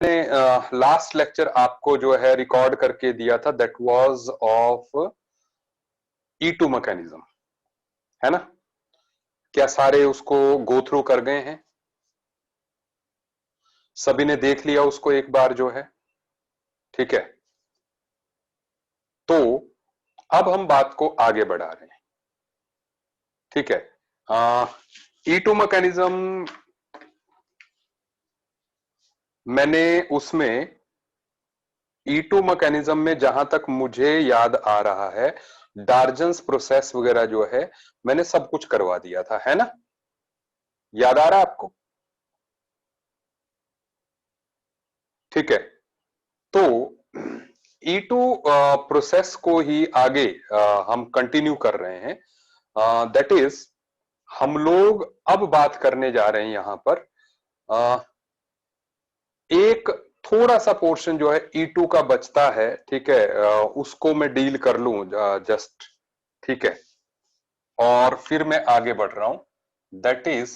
Last lecture आपको जो है रिकॉर्ड करके दिया था, that was of E2 mechanism, है ना। क्या सारे उसको गो थ्रू कर गए हैं? सभी ने देख लिया उसको एक बार जो है, ठीक है। तो अब हम बात को आगे बढ़ा रहे हैं, ठीक है। E2 मैकेनिज्म मैंने उसमें E2 मैकेनिज्म में जहां तक मुझे याद आ रहा है, डार्जन्स प्रोसेस वगैरह जो है मैंने सब कुछ करवा दिया था, है ना। याद आ रहा है आपको? ठीक है। तो E2 प्रोसेस को ही आगे हम कंटिन्यू कर रहे हैं। दैट इज, हम लोग अब बात करने जा रहे हैं यहां पर एक थोड़ा सा पोर्शन जो है E2 का बचता है, ठीक है। उसको मैं डील कर लूं जस्ट, ठीक है। और फिर मैं आगे बढ़ रहा हूं, that is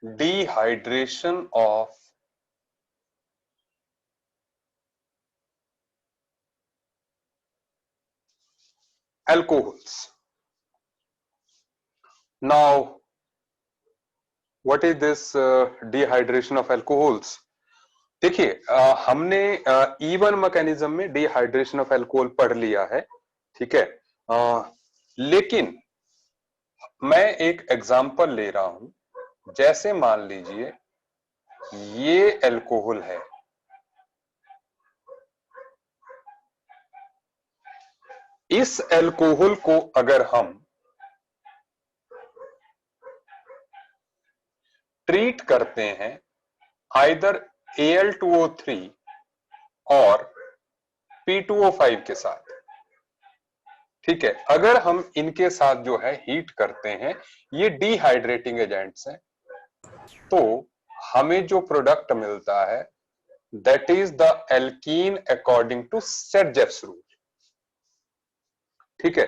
dehydration of alcohols. Now, what is this dehydration of alcohols? देखिए, हमने E1 मैकेनिज्म में डिहाइड्रेशन ऑफ अल्कोहल पढ़ लिया है, ठीक है। लेकिन मैं एक एग्जांपल ले रहा हूं। जैसे मान लीजिए ये अल्कोहल है, इस अल्कोहल को अगर हम ट्रीट करते हैं आइदर Al2O3 और P2O5 के साथ, ठीक है। अगर हम इनके साथ जो है हीट करते हैं, ये डिहाइड्रेटिंग एजेंट्स हैं, तो हमें जो प्रोडक्ट मिलता है that is the alkene according to Saytzeff's rule, ठीक है।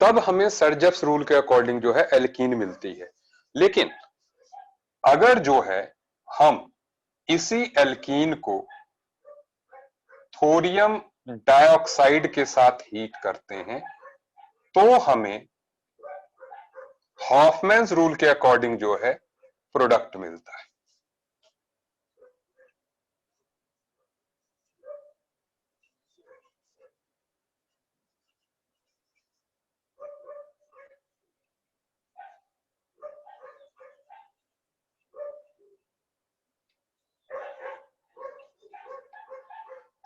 तब हमें सर्जेप्स रूल के अकॉर्डिंग जो है एल्कीन मिलती है। लेकिन अगर जो है हम इसी एल्कीन को थोरियम डाइऑक्साइड के साथ हीट करते हैं, तो हमें हॉफमैन्स रूल के अकॉर्डिंग जो है प्रोडक्ट मिलता है।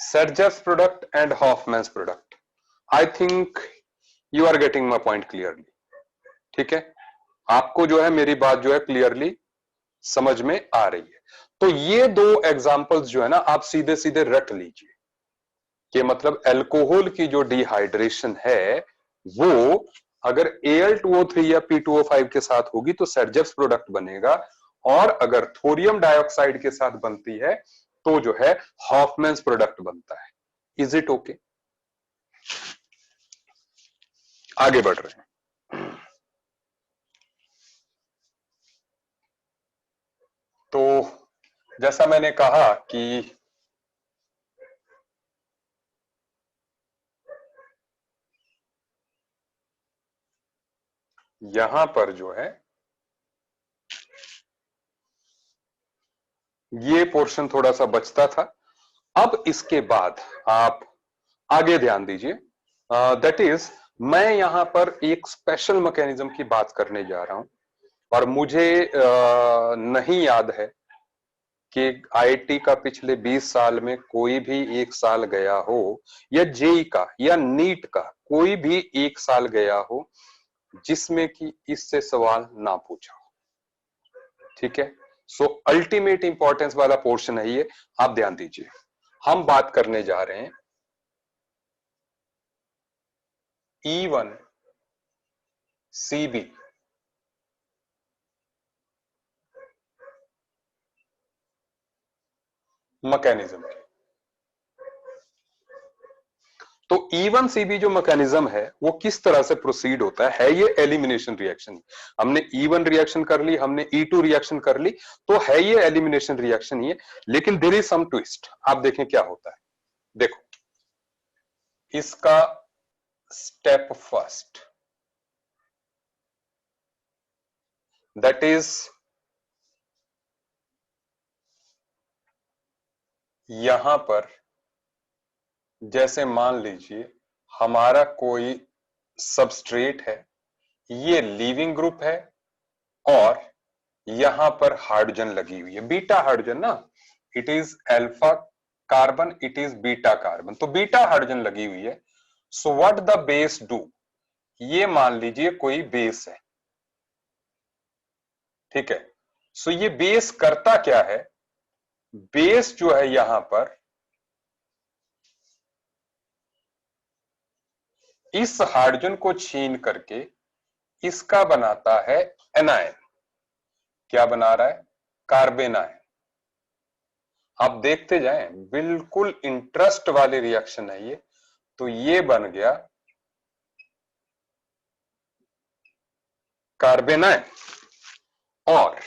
Saytzeff's product and Hofmann's product, I think you are getting my point clearly, ठीक है। आपको जो है मेरी बात जो है क्लियरली समझ में आ रही है। तो ये दो एग्जांपल्स जो है ना, आप सीधे सीधे रट लीजिए कि मतलब अल्कोहल की जो डिहाइड्रेशन है वो अगर Al2O3 या P2O5 के साथ होगी तो सर्जेप्स प्रोडक्ट बनेगा, और अगर थोरियम डाइऑक्साइड के साथ बनती है तो जो है हॉफमैन्स प्रोडक्ट बनता है। Is it okay? आगे बढ़ रहे हैं। तो जैसा मैंने कहा कि यहां पर जो है ये पोर्शन थोड़ा सा बचता था। अब इसके बाद आप आगे ध्यान दीजिए, दैट इज, मैं यहां पर एक स्पेशल मैकेनिज्म की बात करने जा रहा हूं, और मुझे नहीं याद है कि आईआईटी का पिछले 20 साल में कोई भी एक साल गया हो, या जेई का या नीट का कोई भी एक साल गया हो जिसमें कि इससे सवाल ना पूछा हो, ठीक है। सो अल्टीमेट इंपॉर्टेंस वाला पोर्शन है ये, आप ध्यान दीजिए। हम बात करने जा रहे हैं E1 CB मैकेनिज्म की। तो E1CB जो मैकेनिज्म है वो किस तरह से प्रोसीड होता है ये एलिमिनेशन रिएक्शन। हमने E1 रिएक्शन कर ली, हमने E2 रिएक्शन कर ली, तो है ये एलिमिनेशन रिएक्शन ही है। लेकिन देयर इज सम ट्विस्ट, आप देखें क्या होता है। देखो इसका स्टेप फर्स्ट, दैट इज यहां पर, जैसे मान लीजिए हमारा कोई सबस्ट्रेट है, ये लीविंग ग्रुप है और यहां पर हाइड्रोजन लगी हुई है, बीटा हाइड्रोजन ना, it is alpha carbon, it is beta carbon, तो बीटा हाइड्रोजन लगी हुई है। So what the base do, ये मान लीजिए कोई बेस है, ठीक है। सो ये बेस करता क्या है, बेस जो है यहां पर इस हाइड्रोजन को छीन करके इसका बनाता है एनायन। क्या बना रहा है, कार्बन आयन। आप देखते जाएं, बिल्कुल इंटरेस्ट वाली रिएक्शन है ये। तो ये बन गया कार्बन आयन और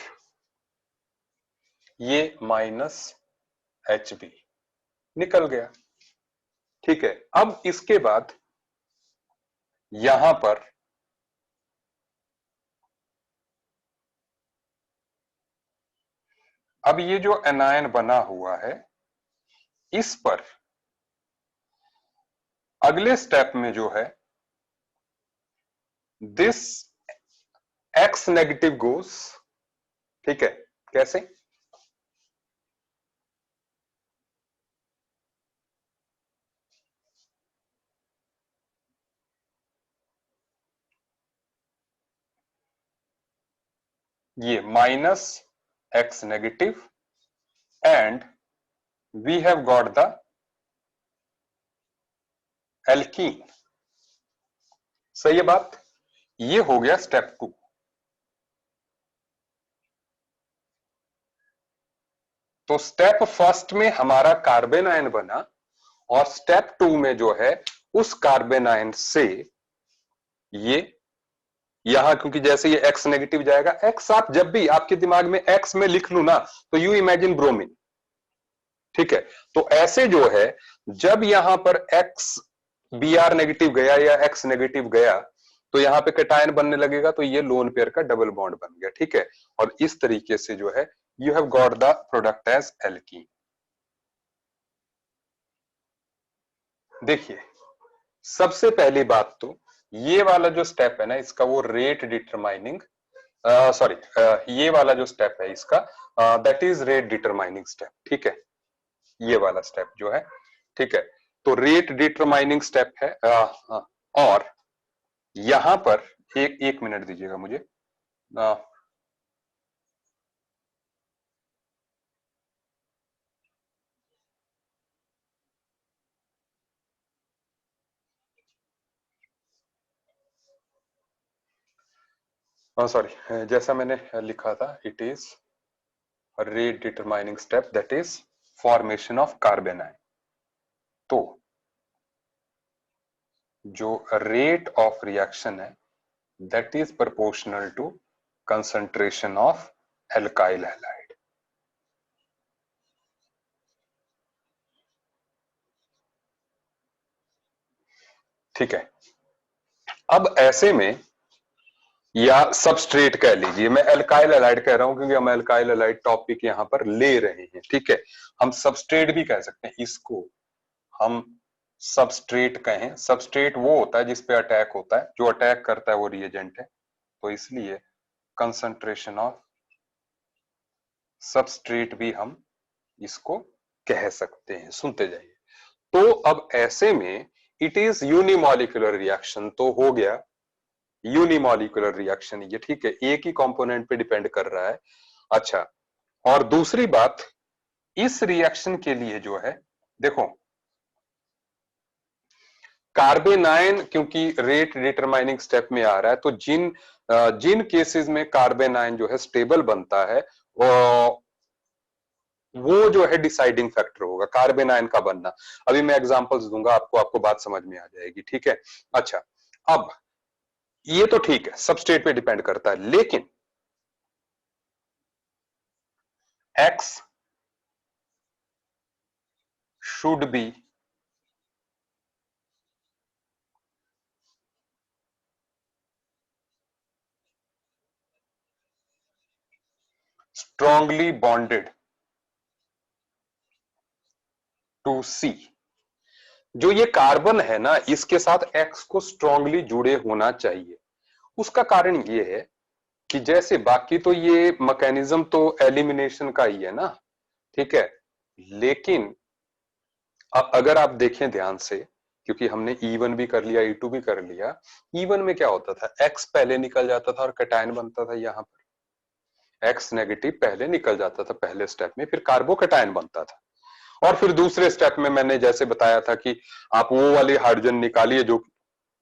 ये -Hb निकल गया, ठीक है। अब इसके बाद यहां पर अब ये जो एनायन बना हुआ है, इस पर अगले स्टेप में जो है दिस X नेगेटिव गोस, ठीक है। कैसे, ये -X negative and we have got the alkene. सही है बात, ये हो गया स्टेप 2। तो स्टेप फर्स्ट में हमारा कार्बन आयन बना और स्टेप 2 में जो है उस कार्बन आयन से ये यहां, क्योंकि जैसे ये X नेगेटिव जाएगा, X आप जब भी आपके दिमाग में X में लिख लू ना, तो यू इमेजिन ब्रोमीन, ठीक है। तो ऐसे जो है जब यहां पर X Br नेगेटिव गया या X नेगेटिव गया, तो यहां पे कैटायन बनने लगेगा, तो ये लोन पेयर का डबल बॉन्ड बन गया, ठीक है। और इस तरीके से जो है you have got the product as alkene. देखिए सबसे पहली बात तो ये वाला जो स्टेप है ना इसका, वो रेट डिटरमाइनिंग, सॉरी ये वाला जो स्टेप है इसका, that is rate determining step, ठीक है। ये वाला स्टेप जो है, ठीक है। तो रेट डिटरमाइनिंग स्टेप है। और यहां पर एक मिनट दीजिएगा मुझे। सॉरी, जैसा मैंने लिखा था, it is rate determining step, that is formation of carbon ion. तो जो रेट ऑफ रिएक्शन है that is proportional to concentration of alkyl halide. ठीक है। अब ऐसे में, या सबस्ट्रेट कह लीजिए, मैं एल्काइल हैलाइड कह रहा हूं क्योंकि हम एल्काइल हैलाइड टॉपिक यहां पर ले रहे हैं, ठीक है। हम सबस्ट्रेट भी कह सकते हैं इसको, हम सबस्ट्रेट कहें। सबस्ट्रेट वो होता है जिसपे अटैक होता है, जो अटैक करता है वो रिएजेंट है, तो इसलिए कंसंट्रेशन ऑफ सबस्ट्रेट भी हम इसको कह सकते हैं। सुनते जाइए। तो अब ऐसे में इट इज यूनिमॉलिक्यूलर रिएक्शन, तो हो गया यूनिमॉलिक्यूलर रिएक्शन ये, ठीक है। एक ही कंपोनेंट पे डिपेंड कर रहा है। अच्छा, और दूसरी बात, इस रिएक्शन के लिए जो है, देखो कार्बन आयन क्योंकि रेट डिटरमाइनिंग स्टेप में आ रहा है, तो जिन केसेस में कार्बन आयन जो है स्टेबल बनता है, वो वो जो है डिसाइडिंग फैक्टर होगा कार्बन आयन का बनना। अभी मैं एग्जांपल्स दूंगा आपको, आपको बात समझ में आ जाएगी, ठीक है। अच्छा, अब ये तो ठीक है, सबस्ट्रेट पे डिपेंड करता है, लेकिन X should be strongly bonded to C। जो ये कार्बन है ना, इसके साथ X को स्ट्रांगली जुड़े होना चाहिए। उसका कारण ये है कि जैसे बाकी तो ये मैकेनिज्म तो एलिमिनेशन का ही है ना, ठीक है, लेकिन अगर आप देखें ध्यान से, क्योंकि हमने E1 भी कर लिया E2 भी कर लिया, E1 में क्या होता था, X पहले निकल जाता था और कटायन बनता था, यहां पर X नेगेटिव पहले निकल जाता था पहले स्टेप में, फिर कार्बोकटायन बनता था। और फिर दूसरे स्टेप में मैंने जैसे बताया था कि आप वो वाली हाइड्रोजन निकालिए जो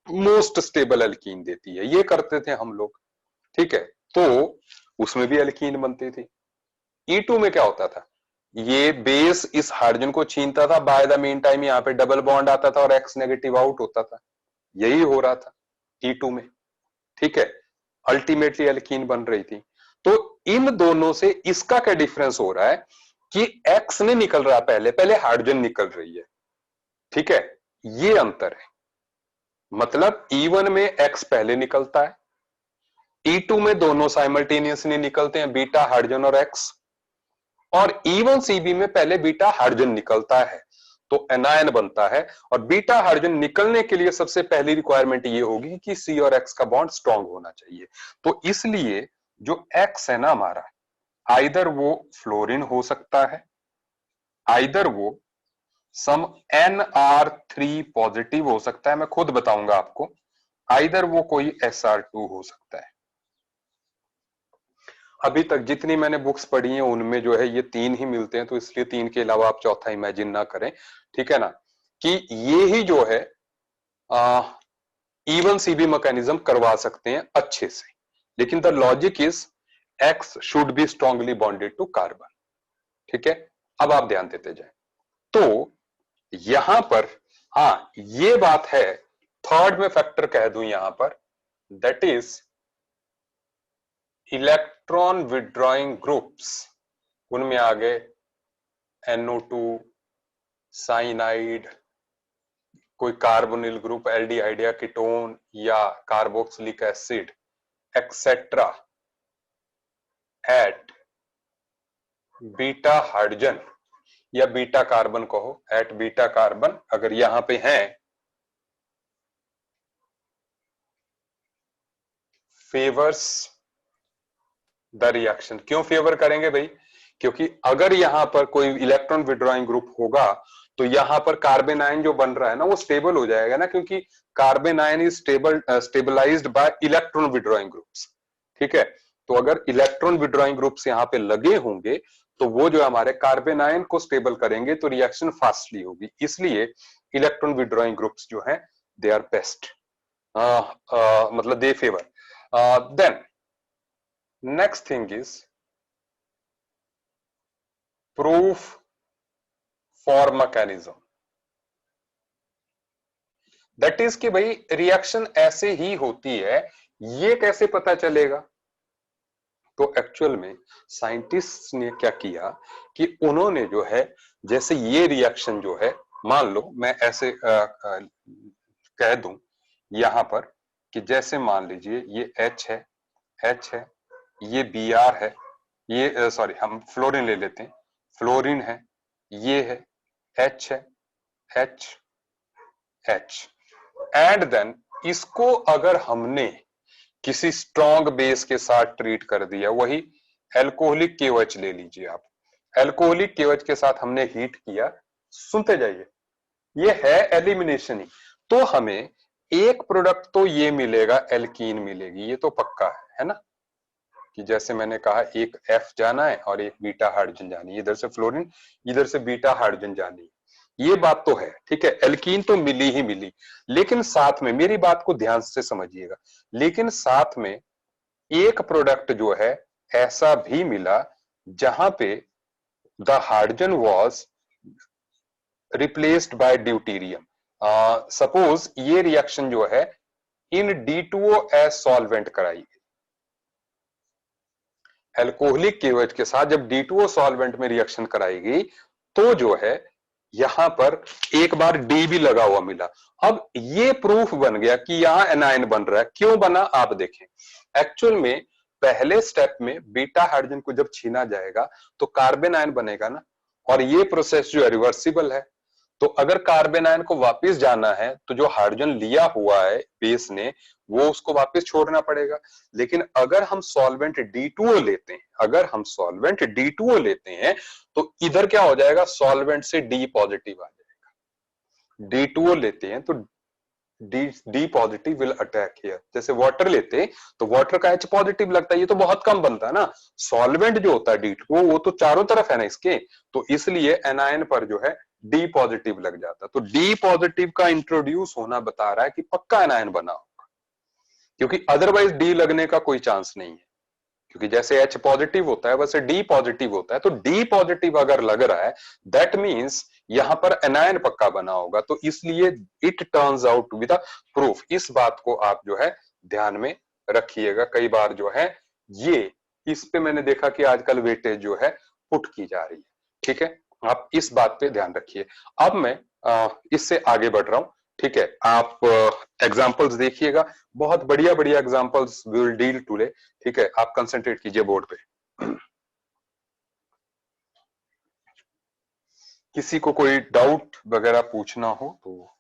मोस्ट स्टेबल एल्कीन देती है, ये करते थे हम लोग, ठीक है। तो उसमें भी एल्कीन बनती थी। E2 में क्या होता था, ये बेस इस हाइड्रोजन को छीनता था, बाय द मीन टाइम यहाँ पे डबल बॉन्ड आता था और X नेगेटिव आउट होता था। यही हो रहा था E2 में, ठीक है। अल्टीमेटली एल्कीन बन रही थी। तो इन दोनों से इसका क्या डिफरेंस हो रहा है कि X नहीं निकल रहा, पहले पहले हाइड्रोजन निकल रही है, ठीक है। ये अंतर है, मतलब E1 में X पहले निकलता है, E2 में दोनों साइमल्टेनियसली निकलते हैं, बीटा हाइड्रोजन और X। और E1CB में पहले बीटा हाइड्रोजन निकलता है तो एनायन बनता है, और बीटा हाइड्रोजन निकलने के लिए सबसे पहली रिक्वायरमेंट ये होगी कि C और X का बॉन्ड स्ट्रांग होना चाहिए। तो इसलिए जो X है ना हमारा, आइदर वो फ्लोरीन हो सकता है, आइदर वो सम Nr3 पॉजिटिव हो सकता है, मैं खुद बताऊंगा आपको, आइदर वो कोई Sr2 हो सकता है। अभी तक जितनी मैंने बुक्स पढ़ी हैं उनमें जो है ये तीन ही मिलते हैं, तो इसलिए तीन के अलावा आप चौथा इमेजिन ना करें, ठीक है ना, कि ये ही जो है इवन सीबी मैकेनिज्म करवा सकते हैं अच्छे से। लेकिन the logic is X should be strongly bonded to carbon, ठीक है। अब आप ध्यान देते जाए, तो यहां पर हाँ ये बात है, थर्ड में फैक्टर कह दूं यहां पर, that is electron withdrawing groups. उनमें आ गए NO2, साइनाइड, कोई कार्बोनिल ग्रुप, एल्डिहाइड या कीटोन या carboxylic acid etcetera at beta hydrogen या बीटा कार्बन कहो, एट बीटा कार्बन अगर यहां पे हैं, फेवर्स द रिएक्शन। क्यों फेवर करेंगे भाई, क्योंकि अगर यहां पर कोई इलेक्ट्रॉन विड्रॉइंग ग्रुप होगा तो यहां पर कार्बन आयन जो बन रहा है ना वो स्टेबल हो जाएगा ना, क्योंकि carbon ion is stabilised by electron withdrawing groups, ठीक है। तो अगर इलेक्ट्रॉन विड्रॉइंग ग्रुप्स यहां पे लगे होंगे तो वो जो हमारे कार्बन आयन को स्टेबल करेंगे, तो रिएक्शन फास्टली होगी। इसलिए इलेक्ट्रॉन विड्रॉइंग ग्रुप्स जो है दे आर बेस्ट, मतलब they favour. Then next thing is proof for mechanism, that is कि भाई रिएक्शन ऐसे ही होती है, ये कैसे पता चलेगा। तो एक्चुअल में साइंटिस्ट ने क्या किया कि उन्होंने जो है, जैसे ये रिएक्शन जो है, मान लो मैं ऐसे कह दूं यहां पर कि जैसे मान लीजिए ये H है, ये Br है, ये सॉरी हम फ्लोरीन ले लेते हैं, फ्लोरीन है, ये है H है, H H, एंड देन इसको अगर हमने किसी स्ट्रॉन्ग बेस के साथ ट्रीट कर दिया, वही एल्कोहलिक KOH ले लीजिए आप, एल्कोहलिक KOH के साथ हमने हीट किया, सुनते जाइए, ये है एलिमिनेशन ही, तो हमें एक प्रोडक्ट तो ये मिलेगा, एल्कीन मिलेगी, ये तो पक्का है ना, कि जैसे मैंने कहा एक F जाना है और एक बीटा हाइड्रोजन जानी है, इधर से फ्लोरीन इधर से बीटा हाइड्रोजन जानी है, ये बात तो है, ठीक है, एल्कीन तो मिली ही मिली। लेकिन साथ में मेरी बात को ध्यान से समझिएगा, लेकिन साथ में एक प्रोडक्ट जो है ऐसा भी मिला जहां पे the hydrogen was replaced by deuterium. Suppose ये रिएक्शन जो है इन D2O एज सॉल्वेंट कराई, एल्कोहलिक KOH के साथ जब D2O सॉल्वेंट में रिएक्शन कराई गई तो जो है यहां पर एक बार D भी लगा हुआ मिला। अब ये प्रूफ बन गया कि यहां एनायन बन रहा है। क्यों बना आप देखें, एक्चुअल में पहले स्टेप में बीटा हाइड्रोजन को जब छीना जाएगा तो कार्बन आयन बनेगा ना, और ये प्रोसेस जो है रिवर्सिबल है। तो अगर कार्बन आयन को वापस जाना है तो जो हाइड्रोजन लिया हुआ है बेस ने वो उसको वापस छोड़ना पड़ेगा। लेकिन अगर हम सॉल्वेंट D2O लेते हैं, अगर हम सॉल्वेंट D2O लेते हैं तो इधर क्या हो जाएगा, सॉल्वेंट से D पॉजिटिव आ जाएगा। D2O लेते हैं तो D positive will attack here. जैसे वाटर लेते तो वाटर का H पॉजिटिव लगता है, ये तो बहुत कम बनता है ना। सॉल्वेंट जो होता है D2O वो तो चारों तरफ है ना इसके, तो इसलिए एनायन पर जो है डी पॉजिटिव लग जाता। तो डी पॉजिटिव का इंट्रोड्यूस होना बता रहा है कि पक्का एनायन बना होगा, क्योंकि अदरवाइज डी लगने का कोई चांस नहीं है। क्योंकि जैसे H पॉजिटिव होता है वैसे D पॉजिटिव होता है, तो D पॉजिटिव अगर लग रहा है दैट मींस यहां पर एनायन पक्का बना होगा। तो इसलिए it turns out to be the proof. इस बात को आप जो है ध्यान में रखिएगा। कई बार जो है ये इस पे मैंने देखा कि आजकल वेटेज जो है पुट की जा रही है। ठीक है, आप इस बात पे ध्यान रखिए। अब मैं इससे आगे बढ़ रहा हूं। ठीक है, आप एग्जाम्पल्स देखिएगा, बहुत बढ़िया बढ़िया examples we will deal today. ठीक है, आप कंसंट्रेट कीजिए बोर्ड पे। किसी को कोई डाउट वगैरह पूछना हो तो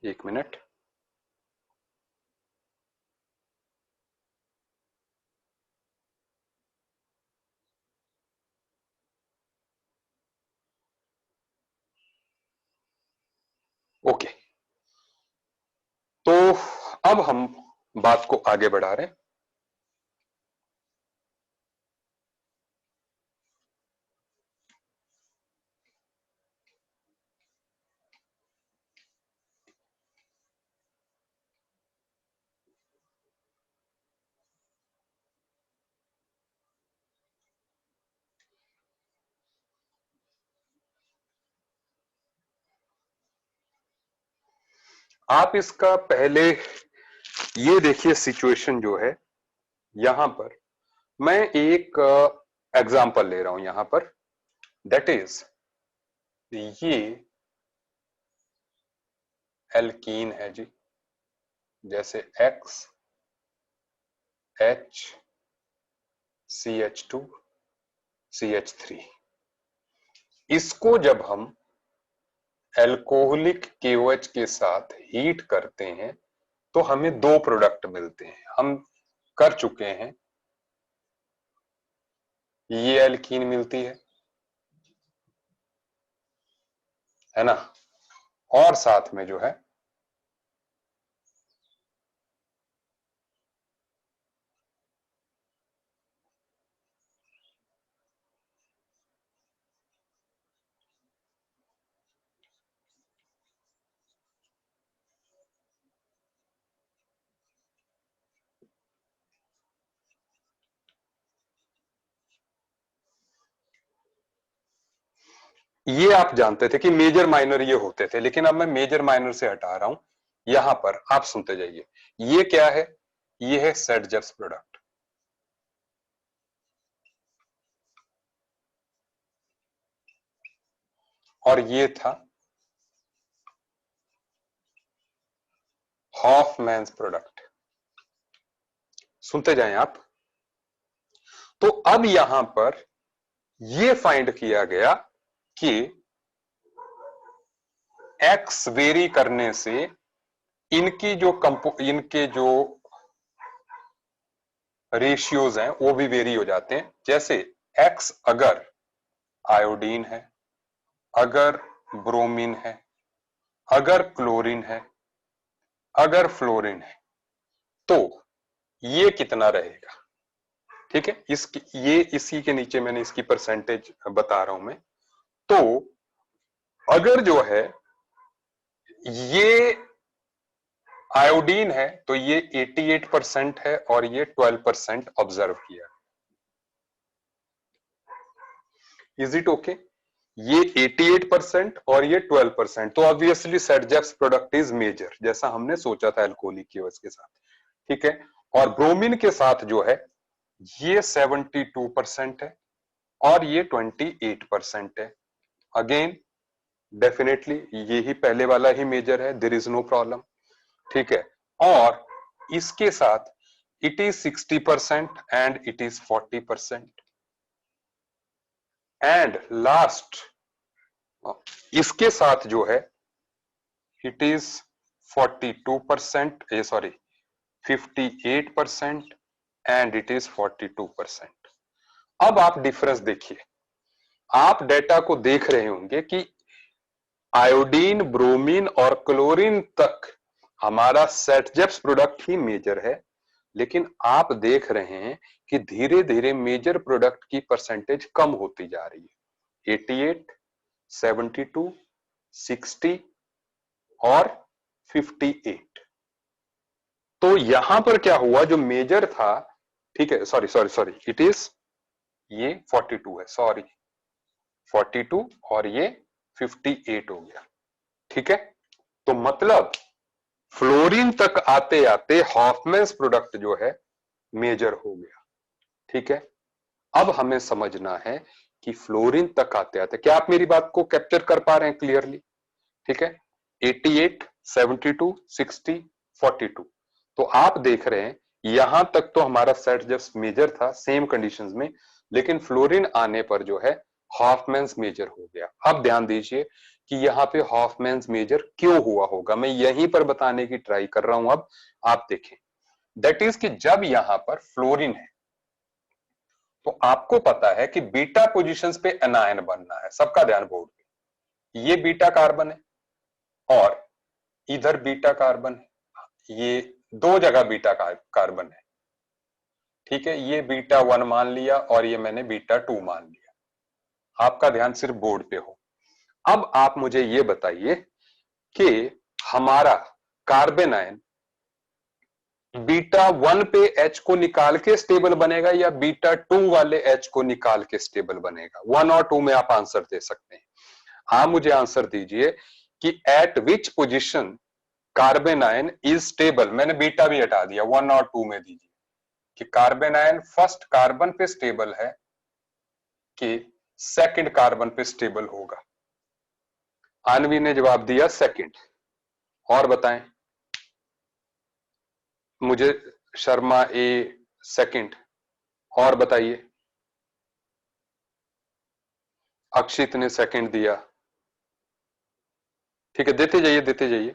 1 मिनट। ओके, तो अब हम बात को आगे बढ़ा रहे हैं। आप इसका पहले ये देखिए सिचुएशन जो है, यहां पर मैं एक एग्जांपल ले रहा हूं यहां पर, दैट इज ये एल्कीन है जी, जैसे X H CH2 CH3। इसको जब हम एल्कोहलिक KOH के साथ हीट करते हैं तो हमें दो प्रोडक्ट मिलते हैं। हम कर चुके हैं, ये एल्कीन मिलती है ना, और साथ में जो है ये आप जानते थे कि मेजर माइनर ये होते थे, लेकिन अब मैं मेजर माइनर से हटा रहा हूं। यहां पर आप सुनते जाइए, ये क्या है, ये है सेडजर्स प्रोडक्ट, और ये था हॉफमैन्स प्रोडक्ट। सुनते जाएं आप। तो अब यहां पर ये फाइंड किया गया कि एक्स वेरी करने से इनके जो रेशियोज हैं वो भी वेरी हो जाते हैं। जैसे एक्स अगर आयोडीन है, अगर ब्रोमीन है, अगर क्लोरीन है, अगर फ्लोरीन है, तो ये कितना रहेगा। ठीक है, इसकी ये इसी के नीचे मैंने इसकी परसेंटेज बता रहा हूं मैं। तो अगर जो है ये आयोडीन है तो ये 88% है और ये 12% ऑब्जर्व किया। Is it okay? ये 88% और ये 12%, तो ऑब्वियसली सेटजेक्स प्रोडक्ट इज मेजर, जैसा हमने सोचा था अल्कोहलिक केवस के साथ, ठीक है। और ब्रोमीन के साथ जो है ये 72% है और ये 28% है। अगेन डेफिनेटली ये ही पहले वाला ही मेजर है, देयर इज नो प्रॉब्लम, ठीक है। और इसके साथ it is 60% and it is 40%। And last इसके साथ जो है it is 42%, sorry 58% and it is 42%। अब आप डिफरेंस देखिए, आप डेटा को देख रहे होंगे कि आयोडीन, ब्रोमीन और क्लोरीन तक हमारा सेटजेप्स प्रोडक्ट ही मेजर है, लेकिन आप देख रहे हैं कि धीरे धीरे मेजर प्रोडक्ट की परसेंटेज कम होती जा रही है। 88, 72, 60 और 58। तो यहां पर क्या हुआ, जो मेजर था, ठीक है, sorry sorry sorry, it is ये 42 है, सॉरी 42 और ये 58 हो गया, ठीक है। तो मतलब फ्लोरीन तक आते आते हॉफमैन्स प्रोडक्ट जो है मेजर हो गया, ठीक है। अब हमें समझना है कि फ्लोरीन तक आते आते, क्या आप मेरी बात को कैप्चर कर पा रहे हैं क्लियरली? ठीक है, 88, 72, 60, 42। तो आप देख रहे हैं यहां तक तो हमारा सेट जस्ट मेजर था सेम कंडीशंस में, लेकिन फ्लोरीन आने पर जो है हॉफमैन्स मेजर हो गया। अब ध्यान दीजिए कि यहाँ पे हॉफमैन्स मेजर क्यों हुआ होगा, मैं यहीं पर बताने की ट्राई कर रहा हूं। अब आप देखें, दैट इज कि जब यहां पर फ्लोरीन है तो आपको पता है कि बीटा पोजीशंस पे एनायन बनना है, सबका ध्यान बोर्ड पे, ये बीटा कार्बन है और इधर बीटा कार्बन है, ये दो जगह बीटा कार्बन है, ठीक है। ये बीटा 1 मान लिया और ये मैंने बीटा 2 मान लिया, आपका ध्यान सिर्फ बोर्ड पे हो। अब आप मुझे ये बताइए कि हमारा कार्बन आयन बीटा 1 पे H को निकाल के स्टेबल बनेगा या बीटा 2 वाले H को निकाल के स्टेबल बनेगा? 1 और 2 में आप आंसर दे सकते हैं। आप मुझे आंसर दीजिए कि eight which position carbon ion is stable. मैंने बीटा भी हटा दिया, 1 और 2 में दीजिए कि कार्बन आयन फर्स्ट कार्बन पे स्टेबल है कि सेकंड कार्बन पे स्टेबल होगा। आणवी ने जवाब दिया सेकंड। और बताएं मुझे, शर्मा ए सेकंड। और बताइए, अक्षित ने सेकंड दिया, ठीक है, देते जाइए देते जाइए।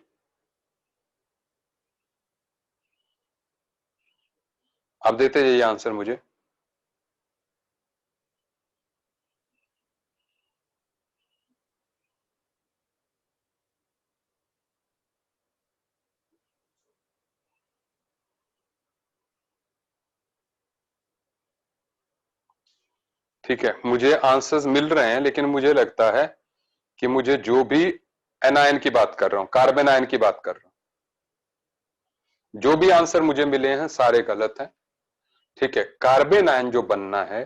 आप देते जाइए आंसर मुझे। ठीक है, मुझे आंसर्स मिल रहे हैं, लेकिन मुझे लगता है कि मुझे जो भी एनायन की बात कर रहा हूं, कार्बन आयन की बात कर रहा हूं, जो भी आंसर मुझे मिले हैं सारे गलत हैं, ठीक है। कार्बन आयन जो बनना है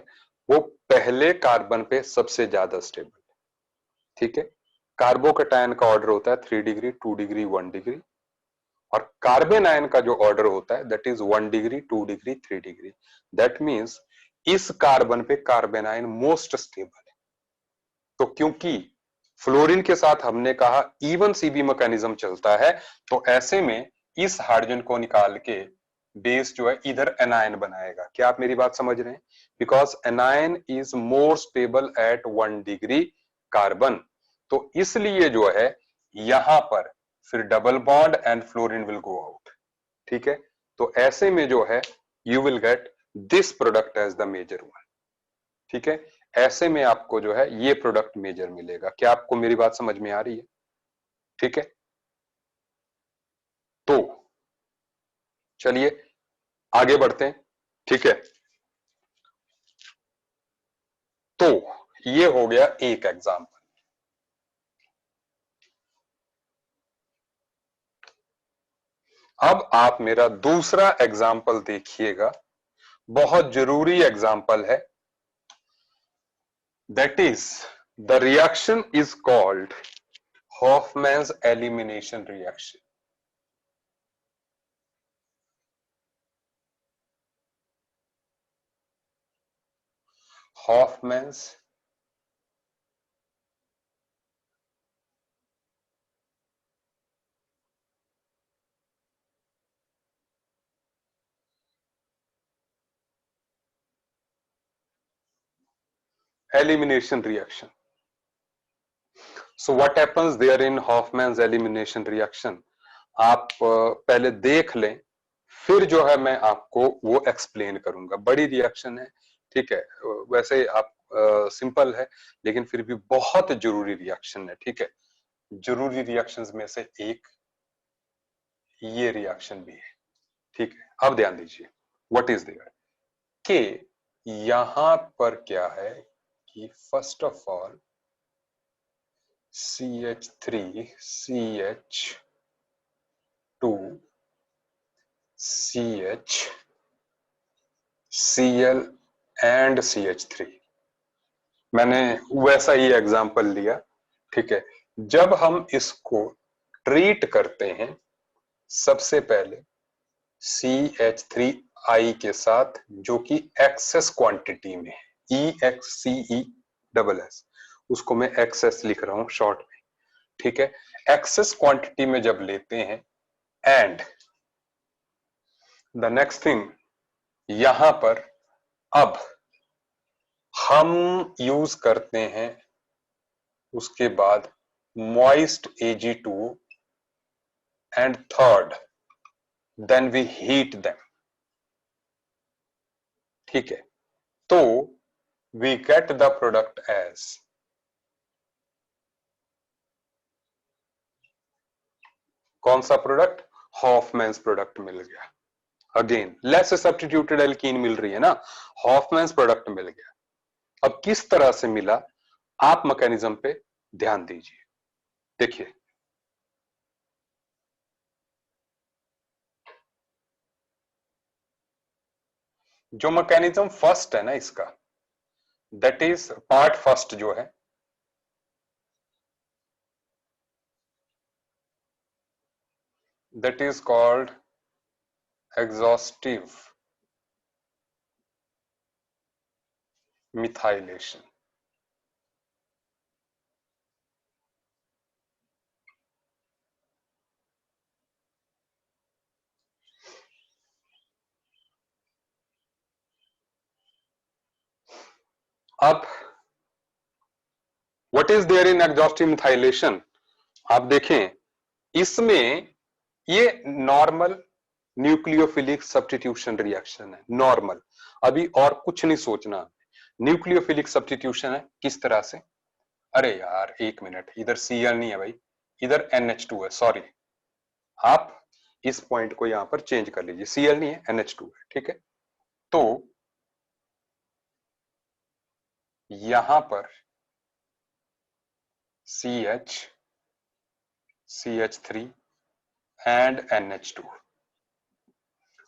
वो पहले कार्बन पे सबसे ज्यादा स्टेबल है, ठीक है। कार्बोकैटायन का ऑर्डर होता है 3 डिग्री, 2 डिग्री, 1 डिग्री, और कार्बन आयन का जो ऑर्डर होता है that is 1 degree, 2 degree, 3 degree. That means इस कार्बन पे कार्बन आयन मोस्ट स्टेबल है। तो क्योंकि फ्लोरीन के साथ हमने कहा इवन सीबी मैकेनिज्म चलता है, तो ऐसे में इस हाइड्रोजन को निकाल के बेस जो है इधर एनायन बनाएगा। क्या आप मेरी बात समझ रहे हैं? Because anion is more stable at 1 degree carbon, तो इसलिए जो है यहां पर फिर double bond and fluorine will go out, ठीक है। तो ऐसे में जो है you will get this product as the major one, ठीक है। ऐसे में आपको जो है ये प्रोडक्ट मेजर मिलेगा। क्या आपको मेरी बात समझ में आ रही है? ठीक है, तो चलिए आगे बढ़ते हैं, ठीक है। तो ये हो गया एक एग्जाम्पल। अब आप मेरा दूसरा एग्जाम्पल देखिएगा, बहुत जरूरी एग्जाम्पल है। That is, the reaction is called Hoffman's elimination reaction. Hoffman's elimination reaction. So what happens there in Hoffman's elimination reaction? आप पहले देख लें, फिर जो है मैं आपको वो एक्सप्लेन करूंगा। बड़ी रिएक्शन है, ठीक है, वैसे आप सिंपल है लेकिन फिर भी बहुत जरूरी रिएक्शन है, ठीक है। जरूरी रिएक्शंस में से एक ये रिएक्शन भी है, ठीक है। अब ध्यान दीजिए, व्हाट इज देयर कि यहां पर क्या है कि first of all CH3 CH2 CH Cl and CH3, मैंने वैसा ही एग्जांपल लिया, ठीक है। जब हम इसको ट्रीट करते हैं, सबसे पहले CH3I के साथ, जो कि एक्सेस क्वांटिटी में है, EXCE उसको मैं एक्सेस लिख रहा हूं शॉर्ट में, ठीक है। एक्सेस क्वांटिटी में जब लेते हैं, एंड द नेक्स्ट थिंग, यहां पर अब हम यूज करते हैं उसके बाद moist Ag2 and third then we heat them, ठीक है। तो we get the product as कौन सा प्रोडक्ट? हॉफमैन्स प्रोडक्ट मिल गया। अगेन लेस सब्स्टिट्यूटेड एल्कीन मिल रही है ना, हॉफमैन्स प्रोडक्ट मिल गया। अब किस तरह से मिला, आप मैकेनिज्म पे ध्यान दीजिए। देखिए, जो मैकेनिज्म फर्स्ट है ना इसका, दैट इज पार्ट फर्स्ट जो है, that is called exhaustive methylation। अब what is there in exhaustive methylation? आप देखें, इसमें ये नॉर्मल न्यूक्लियोफिलिक सब्स्टिट्यूशन रिएक्शन है, नॉर्मल। अभी और कुछ नहीं सोचना, न्यूक्लियोफिलिक सब्स्टिट्यूशन है। किस तरह से? अरे यार एक मिनट, इधर Cl नहीं है भाई, इधर NH2 है, सॉरी। आप इस पॉइंट को यहां पर चेंज कर लीजिए, Cl नहीं है, NH2 है, ठीक है। तो यहां पर CH CH3 एंड NH2,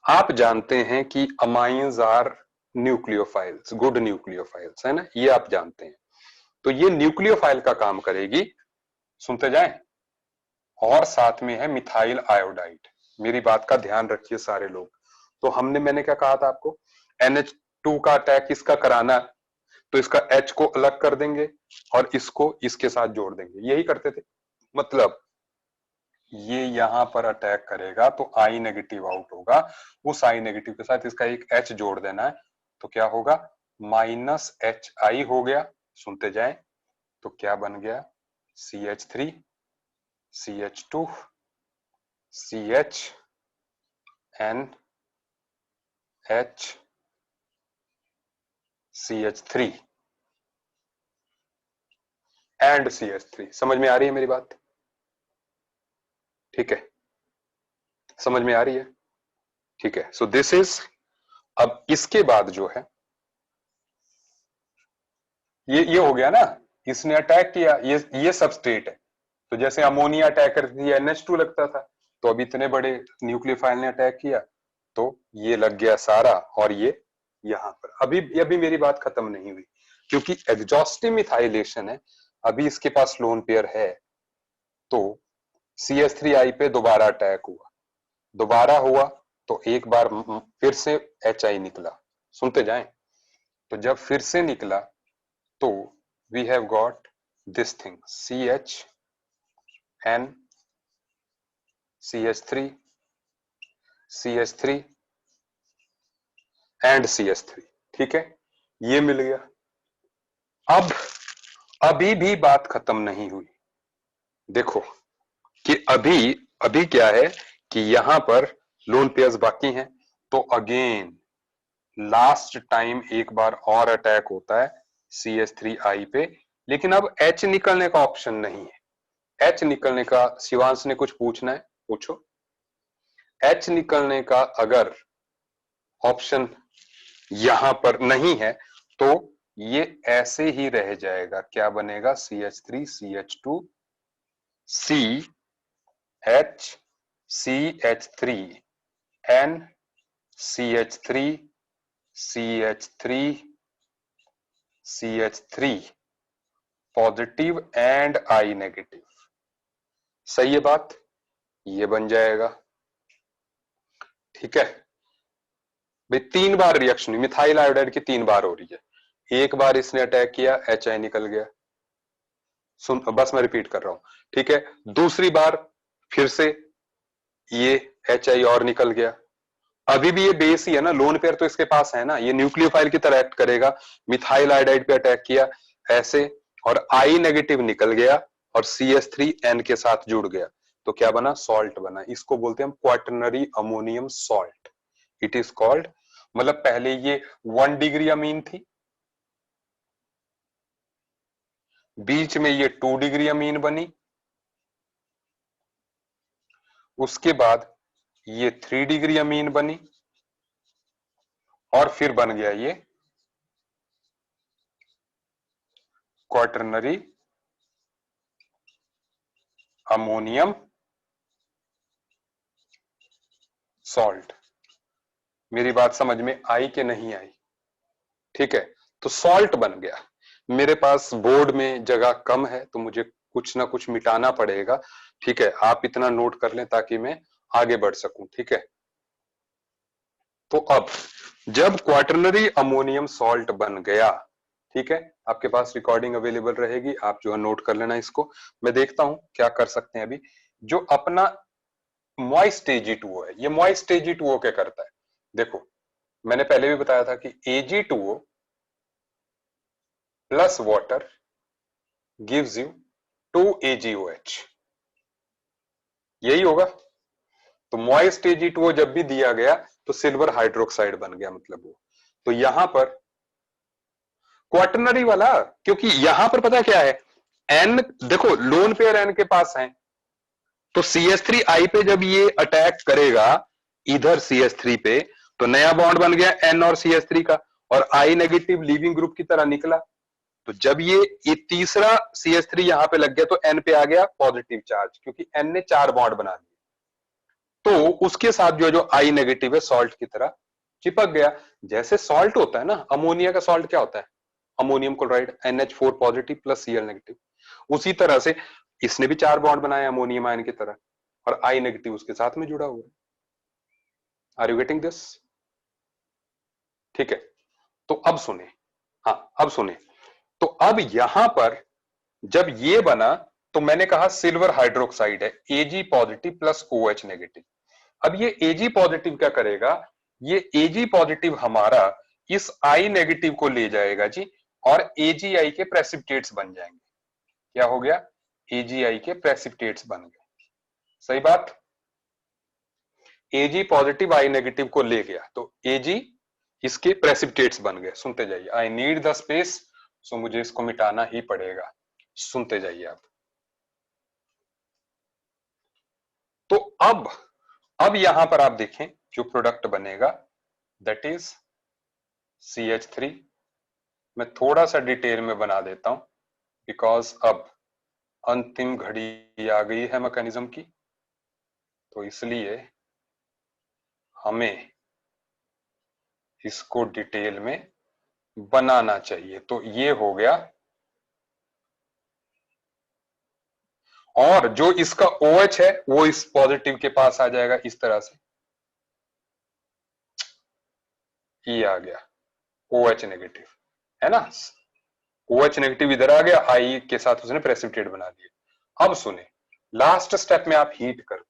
आप जानते हैं कि amines are nucleophiles, good nucleophiles, है ना, ये आप जानते हैं। तो ये न्यूक्लियोफाइल का काम करेगी, सुनते जाएं। और साथ में है मिथाइल आयोडाइड। मेरी बात का ध्यान रखिए सारे लोग। तो मैंने क्या कहा था आपको, NH2 का अटैक इसका कराना, तो इसका H को अलग कर देंगे और इसको इसके साथ जोड़ देंगे, यही करते थे। मतलब ये यहां पर अटैक करेगा तो I नेगेटिव आउट होगा, उस I नेगेटिव के साथ इसका एक H जोड़ देना है, तो क्या होगा, -HI हो गया। सुनते जाएं, तो क्या बन गया, CH3 CH2 CH NH CH3 and CH3। समझ में आ रही है मेरी बात? ठीक है, समझ में आ रही है, ठीक है। सो दिस इज, अब इसके बाद जो है, ये हो गया ना, इसने अटैक किया, ये सबस्ट्रेट है। तो जैसे अमोनिया अटैक करती थी, NH2 लगता था, तो अब इतने बड़े न्यूक्लियोफाइल ने अटैक किया, तो ये लग गया सारा, और ये यहां पर। अभी अभी मेरी बात खत्म नहीं हुई, क्योंकि एग्जॉस्टिव मिथाइलेशन है, अभी इसके पास लोन पेयर है, तो CH3I पे दोबारा अटैक हुआ, दोबारा हुआ तो एक बार फिर से HI निकला, सुनते जाएं। तो जब फिर से निकला तो we have got this thing CHN CH3 CH3 and CH3, ठीक है, ये मिल गया। अब अभी भी बात खत्म नहीं हुई, देखो कि अभी अभी क्या है कि यहां पर लोन पेयर्स बाकी हैं, तो अगेन लास्ट टाइम एक बार और अटैक होता है CH3I पे, लेकिन अब H निकलने का ऑप्शन नहीं है। H निकलने का शिवांश ने कुछ पूछना है, पूछो। H निकलने का अगर ऑप्शन यहां पर नहीं है तो ये ऐसे ही रह जाएगा, क्या बनेगा CH3 CH2 CH CH3 N CH3 CH3 CH3 positive and I negative, सही है बात, ये बन जाएगा, ठीक है भाई। 3 बार रिएक्शन मिथाइल आयोडाइड की 3 बार हो रही है, एक बार इसने अटैक किया HI निकल गया, सुन बस मैं रिपीट कर रहा हूं, ठीक है। दूसरी बार फिर से ये HI और निकल गया, अभी भी ये बेस ही है ना, लोन पेयर तो इसके पास है ना, ये न्यूक्लियोफाइल की तरह एक्ट करेगा। मिथाइल आयोडाइड पे अटैक किया ऐसे, और I नेगेटिव निकल गया और CH3N के साथ जुड़ गया, तो क्या बना, सॉल्ट बना। इसको बोलते हैं हम quaternary ammonium salt, it is called. मतलब पहले ये 1 डिग्री अमीन थी, बीच में ये 2 डिग्री अमीन बनी, उसके बाद ये 3 डिग्री अमीन बनी, और फिर बन गया ये क्वाटरनरी अमोनियम सॉल्ट। मेरी बात समझ में आई कि नहीं आई, ठीक है। तो सॉल्ट बन गया, मेरे पास बोर्ड में जगह कम है तो मुझे कुछ ना कुछ मिटाना पड़ेगा, ठीक है। आप इतना नोट कर लें ताकि मैं आगे बढ़ सकूं, ठीक है। तो अब जब क्वाटरनरी अमोनियम सॉल्ट बन गया, ठीक है, आपके पास रिकॉर्डिंग अवेलेबल रहेगी, आप जो है नोट कर लेना इसको। मैं देखता हूं क्या कर सकते हैं अभी। जो अपना मॉइस्ट Ag2O है, ये मॉइस्ट Ag2O क्या करता है, देखो मैंने पहले भी बताया था कि Ag2O plus water gives you 2AgOH, यही होगा। तो मॉइस्ट Ag2O जब भी दिया गया तो सिल्वर हाइड्रोक्साइड बन गया, मतलब वो। तो यहां पर क्वाटरनरी वाला, क्योंकि यहां पर पता क्या है, एन देखो लोन पेयर एन के पास है, तो CH3I पे जब ये अटैक करेगा इधर CH3 पे, तो नया बॉन्ड बन गया N और CH3 का, और I नेगेटिव लीविंग ग्रुप की तरह निकला। तो जब ये तीसरा CH3 यहां पे लग गया तो N पे आ गया पॉजिटिव चार्ज, क्योंकि N ने 4 बॉन्ड बना दिए, तो उसके साथ जो I नेगेटिव है सॉल्ट की तरह चिपक गया। जैसे सॉल्ट होता है ना, अमोनिया का सॉल्ट क्या होता है, ammonium chloride NH4 positive plus Cl negative, उसी तरह से इसने भी 4 बॉन्ड बनाए अमोनियम आयन की तरह, और I नेगेटिव उसके साथ में जुड़ा हुआ है। आर यू गेटिंग दिस, ठीक है। तो अब सुने, हाँ अब सुने, तो अब यहां पर जब ये बना तो मैंने कहा सिल्वर हाइड्रोक्साइड है, Ag positive plus OH negative. अब ये Ag पॉजिटिव क्या करेगा, ये Ag पॉजिटिव हमारा इस I नेगेटिव को ले जाएगा जी, और AgI के प्रेसिपिटेट्स बन जाएंगे। क्या हो गया, AgI के प्रेसिपिटेट्स बन गए, सही बात। Ag पॉजिटिव I नेगेटिव को ले गया तो Ag इसके प्रेसिपिटेट्स बन गए। सुनते जाइए, आई नीड द स्पेस, सो मुझे इसको मिटाना ही पड़ेगा, सुनते जाइए आप। तो अब यहां पर आप देखें जो प्रोडक्ट बनेगा दैट इज CH3। मैं थोड़ा सा डिटेल में बना देता हूं बिकॉज अब अंतिम घड़ी आ गई है मैकेनिज्म की, तो इसलिए हमें इसको डिटेल में बनाना चाहिए। तो ये हो गया, और जो इसका OH है वो इस पॉजिटिव के पास आ जाएगा इस तरह से, ये आ गया OH नेगेटिव, है ना। OH नेगेटिव इधर आ गया, आई के साथ उसने प्रेसिपिटेट बना दिया। अब सुने, लास्ट स्टेप में आप हीट करते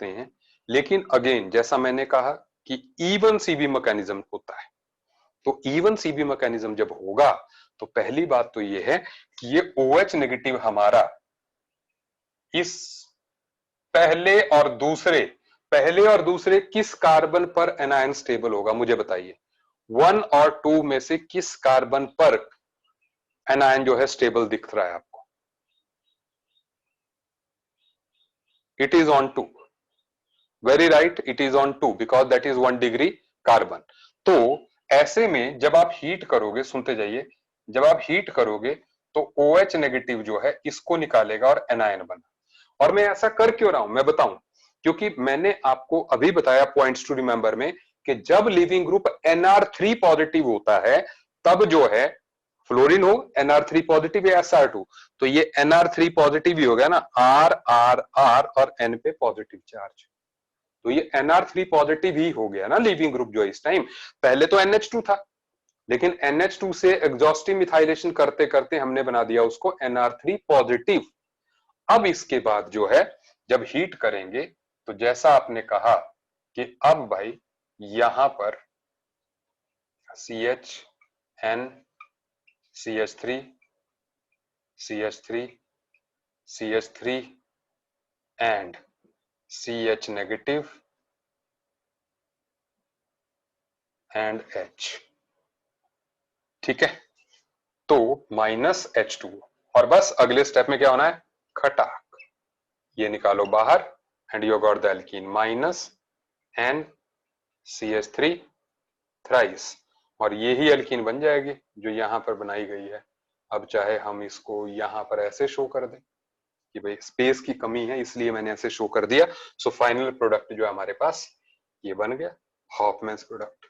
हैं, लेकिन अगेन जैसा मैंने कहा कि इवन सीबी मैकेनिज्म होता है। तो इवन सीबी मैकेनिज्म जब होगा तो पहली बात तो ये है कि ये OH नेगेटिव हमारा इस पहले और दूसरे किस कार्बन पर एनायन स्टेबल होगा, मुझे बताइए। 1 और 2 में से किस कार्बन पर एनायन जो है स्टेबल दिख रहा है आपको? It is on 2, very right, it is on 2 because that is 1 degree carbon. तो ऐसे में जब आप हीट करोगे, सुनते जाइए, जब आप हीट करोगे तो OH नेगेटिव जो है इसको निकालेगा और एनायन बना। और मैं ऐसा कर क्यों रहा हूं मैं बताऊं, क्योंकि मैंने आपको अभी बताया पॉइंट्स टू रिमेंबर में कि जब लिविंग ग्रुप Nr3 पॉजिटिव होता है तब जो है फ्लोरीन हो Nr3 पॉजिटिव या Sr2, तो ये Nr3 पॉजिटिव ही हो गया ना, R R R और N पे पॉजिटिव चार्ज, तो ये Nr3 पॉजिटिव ही हो गया ना लिविंग ग्रुप जो इस टाइम। पहले तो NH2 था, लेकिन NH2 से एग्जॉस्टिव मिथाइलेशन करते करते हमने बना दिया उसको Nr3 पॉजिटिव। अब इसके बाद जो है जब हीट करेंगे तो जैसा आपने कहा कि अब भाई यहां पर CH N CH3 CH3 CH3 and CH negative and H, ठीक है। तो -H2, और बस अगले स्टेप में क्या होना है, खटाक, ये निकालो बाहर, and you got the alkene -NCH3 thrice, और ये ही एल्कीन बन जाएगी जो यहां पर बनाई गई है। अब चाहे हम इसको यहां पर ऐसे शो कर दें कि भाई स्पेस की कमी है इसलिए मैंने ऐसे शो कर दिया। सो फाइनल प्रोडक्ट जो है हमारे पास ये बन गया, हॉफमैन्स प्रोडक्ट।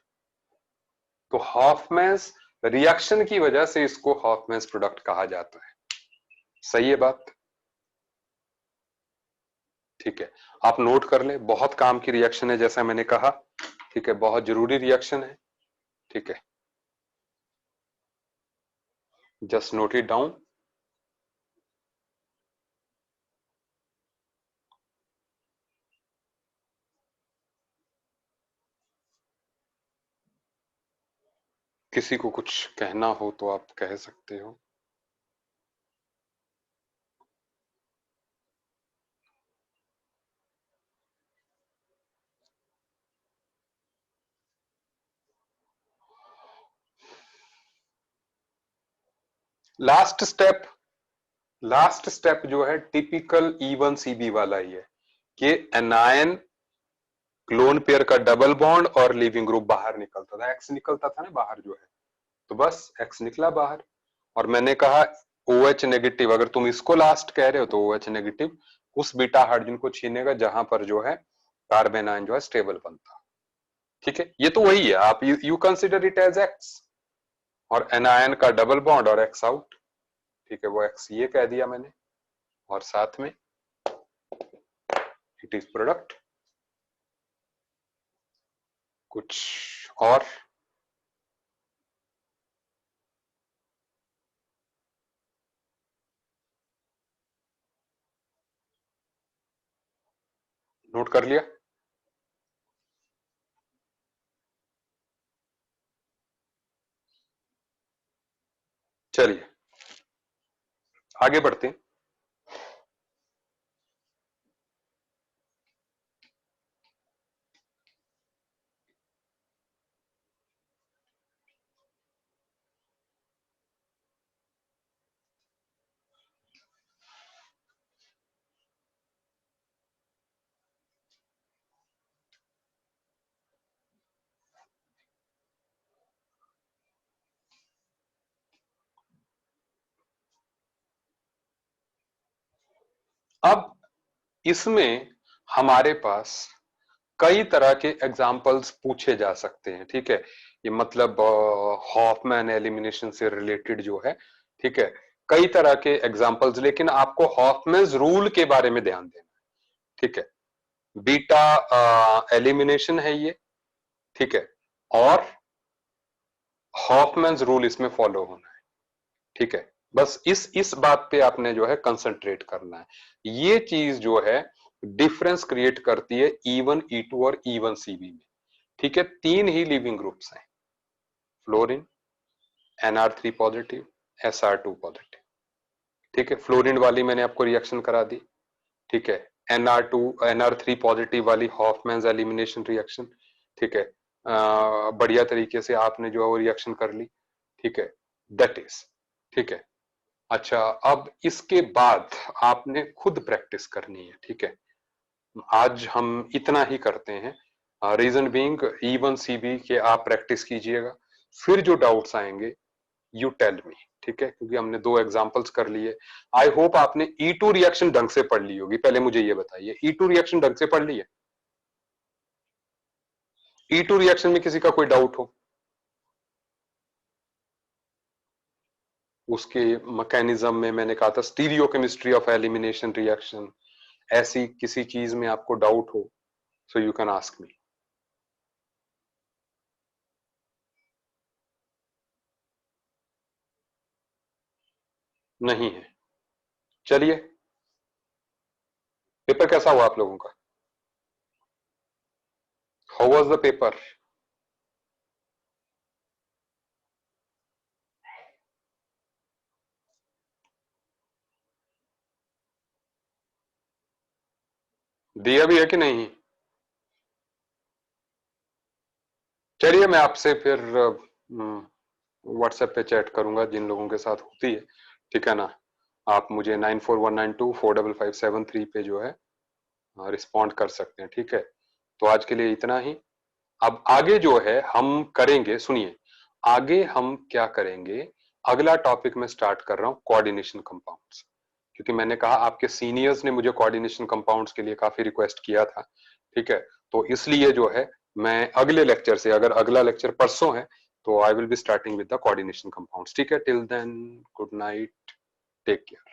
तो हॉफमैन्स रिएक्शन की वजह से इसको हॉफमैन्स प्रोडक्ट कहा जाता है, सही है बात, ठीक है। आप नोट कर ले, बहुत काम की रिएक्शन है जैसा मैंने कहा, ठीक है, बहुत जरूरी रिएक्शन है, ठीक है, जस्ट नोट इट डाउन। किसी को कुछ कहना हो तो आप कह सकते हो। लास्ट स्टेप जो है टिपिकल इवन सीबी वाला ही है कि एनायन क्लोन पेयर का डबल बॉन्ड और लिविंग ग्रुप बाहर निकलता था, एक्स निकलता था ना बाहर जो है, तो बस एक्स निकला बाहर। और मैंने कहा OH नेगेटिव, अगर तुम इसको लास्ट कह रहे हो तो OH नेगेटिव उस बीटा हाइड्रोजन को छीनेगा जहां पर जो है कार्बन आयन जो है स्टेबल बनता, ठीक है। ये तो वही है, आप you consider it as X, और एनायन का डबल बॉन्ड और एक्स आउट, ठीक है, वो एक्स ये कह दिया मैंने, और साथ में इट इज प्रोडक्ट। कुछ और नोट कर लिया? चलिए आगे बढ़ते हैं। अब इसमें हमारे पास कई तरह के एग्जाम्पल्स पूछे जा सकते हैं, ठीक है, ये मतलब हॉफमैन एलिमिनेशन से रिलेटेड जो है, ठीक है, कई तरह के एग्जांपल्स, लेकिन आपको हॉफमैन्स रूल के बारे में ध्यान देना, ठीक है। बीटा एलिमिनेशन है ये, ठीक है, और हॉफमैन्स रूल इसमें फॉलो होना है, ठीक है। बस इस बात पे आपने जो है कंसंट्रेट करना है। ये चीज जो है डिफरेंस क्रिएट करती है E1 E2 और E1 CB में, ठीक है। तीन ही लिविंग ग्रुप्स हैं, fluorine, Nr3 positive, Sr2 positive, ठीक है। फ्लोरीन वाली मैंने आपको रिएक्शन करा दी, ठीक है। Nr2 Nr3 पॉजिटिव वाली हॉफमैन्स एलिमिनेशन रिएक्शन, ठीक है। बढ़िया तरीके से आपने जो है वो रिएक्शन कर ली, ठीक है, दैट इज, ठीक है। अच्छा, अब इसके बाद आपने खुद प्रैक्टिस करनी है, ठीक है। आज हम इतना ही करते हैं, रीजन बीइंग E1 CB के आप प्रैक्टिस कीजिएगा, फिर जो डाउट्स आएंगे यू टेल मी, ठीक है, क्योंकि हमने दो एग्जांपल्स कर लिए। आई होप आपने E2 रिएक्शन ढंग से पढ़ ली होगी। पहले मुझे ये बताइए, E2 रिएक्शन ढंग से पढ़ ली है? E2 रिएक्शन में किसी का कोई डाउट हो? उसके मैकेनिज्म में मैंने कहा था स्टीरियोकेमिस्ट्री ऑफ एलिमिनेशन रिएक्शन, ऐसी किसी चीज में आपको डाउट हो, so you can ask me. नहीं है? चलिए, पेपर कैसा हुआ आप लोगों का? How was the paper? दिया भी है कि नहीं? चलिए, मैं आपसे फिर व्हाट्सएप पे चैट करूंगा जिन लोगों के साथ होती है, ठीक है ना। आप मुझे 9419245573 पे जो है रिस्पॉन्ड कर सकते हैं, ठीक है। तो आज के लिए इतना ही। अब आगे जो है हम करेंगे, सुनिए, आगे हम क्या करेंगे, अगला टॉपिक मैं स्टार्ट कर रहा हूं कोऑर्डिनेशन कंपाउंड्स, क्योंकि मैंने कहा आपके सीनियर्स ने मुझे कोऑर्डिनेशन कंपाउंड्स के लिए काफी रिक्वेस्ट किया था, ठीक है। तो इसलिए जो है मैं अगले लेक्चर से, अगर अगला लेक्चर परसों है, तो I will be starting with the coordination compounds, ठीक है। Till then, good night, take care.